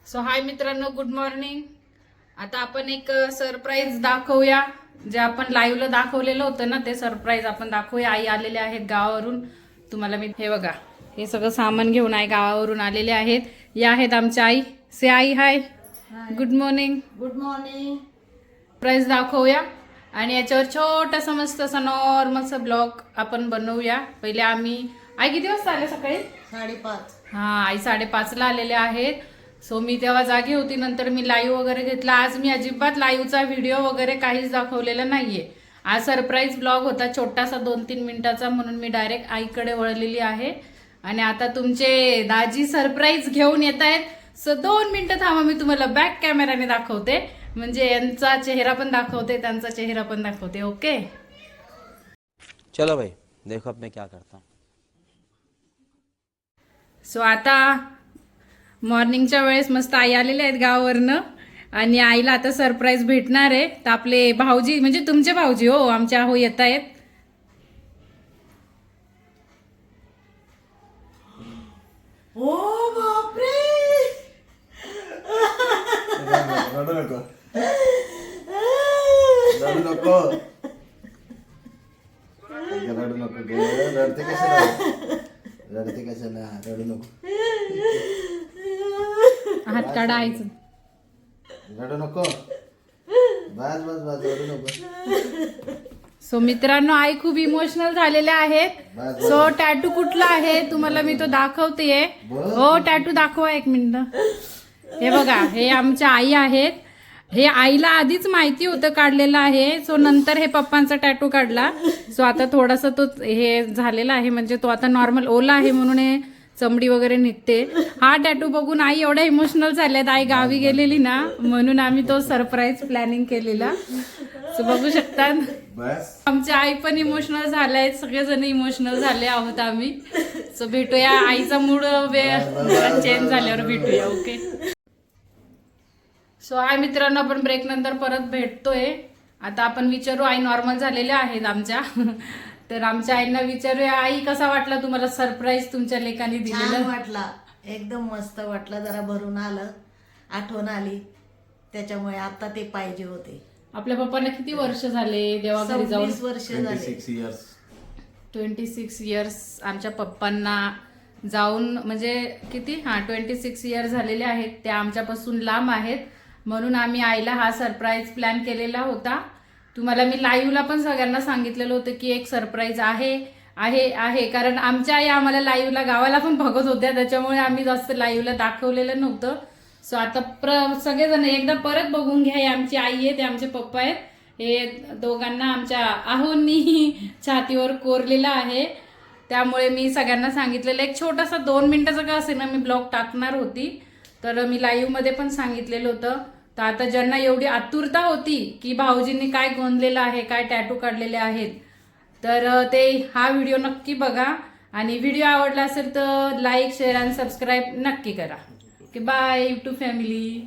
So हाय मित्रांनो, good morning. आता आपण एक सरप्राईज दाखवूया. जे आपण लाईव्हला दाखवलेलं होतं ना, ते सरप्राईज आपण दाखवूया. आई आलेले आहेत गावावरून. तुम्हाला मी हे बघा, हे सगळं सामान घेऊन आई गावावरून आलेले आहेत. या आहेत आमच्या आई. से आई hi, good morning. Good morning. Surprise दाखवूया आणि याच्यावर छोटासा मस्त असा नॉर्मलचा ब्लॉग आपण बनवूया. पहिले आम्ही आई किती वाजता आले? सकाळी 5:30. हा, आई 5:30ला आलेले आहेत. सो मी तेव्हा जागी होती. नंतर मी लाईव्ह वगैरे घेतला. आज मी अजिबात लाईव्हचा व्हिडिओ वगैरे काहीच दाखवलेला नाहीये. आज सरप्राईज ब्लॉग होता छोटासा 2-3 मिनिटाचा, म्हणून मी डायरेक्ट आईकडे वळलेली आहे. आणि आता तुमचे दाजी सरप्राईज घेऊन येत आहेत. सो 2 मिनिटं थांबा, मी तुम्हाला बॅक कॅमेराने दाखवते. म्हणजे यांचा चेहरा पण दाखवते, त्यांचा चेहरा पण दाखवते. ओके, चलो भाई देखो अब मैं क्या करता हूँ. सो आता मॉर्निंगच्या वेळेस मस्त आई आलेले आहेत गावावरनं आणि आईला आता सरप्राईज भेटणार आहे. तर आपले भाऊजी, म्हणजे तुमचे भाऊजी हो, आमच्या हो येत आहेत. ओ बापरे. रडू नको. रडू नको. रडू नको ग. रडते कशाला? रडते कशाला? रडू नको. हात काढा आईचं. रडू नको. बस बस बस, रडू नको. सो मित्रांनो, आई खूप इमोशनल झालेल्या आहेत. सो टॅटू कुठला आहे तुम्हाला मी तो दाखवते. हो, टॅटू दाखवा, 1 मिनिट. हे बघा, हे आमच्या आई आहेत. हे आईला आधीच माहिती होतं काढलेलं आहे. सो नंतर हे पप्पांचा टॅटू काढला. सो आता थोडासा तो हे झालेला आहे, म्हणजे तो आता नॉर्मल ओला आहे म्हणून हे चमडी वगैरे निघते. हा टॅटू बघून आई एवढ्या इमोशनल झाल्यात. आई गावी गेलेली ना, म्हणून आम्ही तो सरप्राईज प्लॅनिंग केलेला. सो बघू शकतात, बस. आमची आई पण इमोशनल झाले, सगळेजण इमोशनल झाले आहोत आम्ही. सो भेटूया, आईचा मूड चेंज झाल्यावर भेटूया. ओके. सो हाय मित्रांनो, आपण ब्रेक नंतर परत भेटतोय. आता आपण विचारू, आई नॉर्मल झालेल्या आहेत आमच्या. तर आमच्या आईंना विचारूया, आई कसा वाटला तुम्हाला सरप्राईज तुमच्या लेकाने छान दिलेलं? वाटला, एकदम मस्त वाटलं. जरा भरून आलं, आठवण आली, त्याच्यामुळे आता ते पाहिजे होते. आपल्या पप्पांना किती वर्ष झाले देवाघरी जाऊन? 26 वर्ष झाले. 26 years. 26 इयर्स आमच्या पप्पांना जाऊन, म्हणजे किती, 26 इयर्स झालेले आहेत. त्या आमच्यापासून लांब आहेत, म्हणून आम्ही आईला हा सरप्राईज प्लॅन केलेला होता. तुम्हाला मी लाईव्हला पण सगळ्यांना सांगितलेलं होतं की एक सरप्राईज आहे आहे आहे, कारण आमच्या आई आम्हाला लाईव्हला गावाला पण बघत होत्या, त्याच्यामुळे आम्ही जास्त लाईव्हला दाखवलेलं नव्हतं. सो आता सगळेजण एकदा परत बघून घ्या. हे आमची आई आहे, ते आमचे पप्पा आहेत. हे दोघांना आमच्या आहोंनी छातीवर कोरलेलं आहे. त्यामुळे मी सगळ्यांना सांगितलेलं, एक छोटासा 2 मिनिटाचा का असेल ना, मी ब्लॉग टाकणार होती. तर मी लाईव्हमध्ये पण सांगितलेलं होतं. तर आता ज्यांना एवढी आतुरता होती की भाऊजींनी काय गोंदलेलं आहे, काय टॅटू काढलेले आहेत, तर ते हा व्हिडिओ नक्की बघा. आणि व्हिडिओ आवडला असेल तर लाईक, शेअर आणि सबस्क्राईब नक्की करा. Okay, bye YouTube family.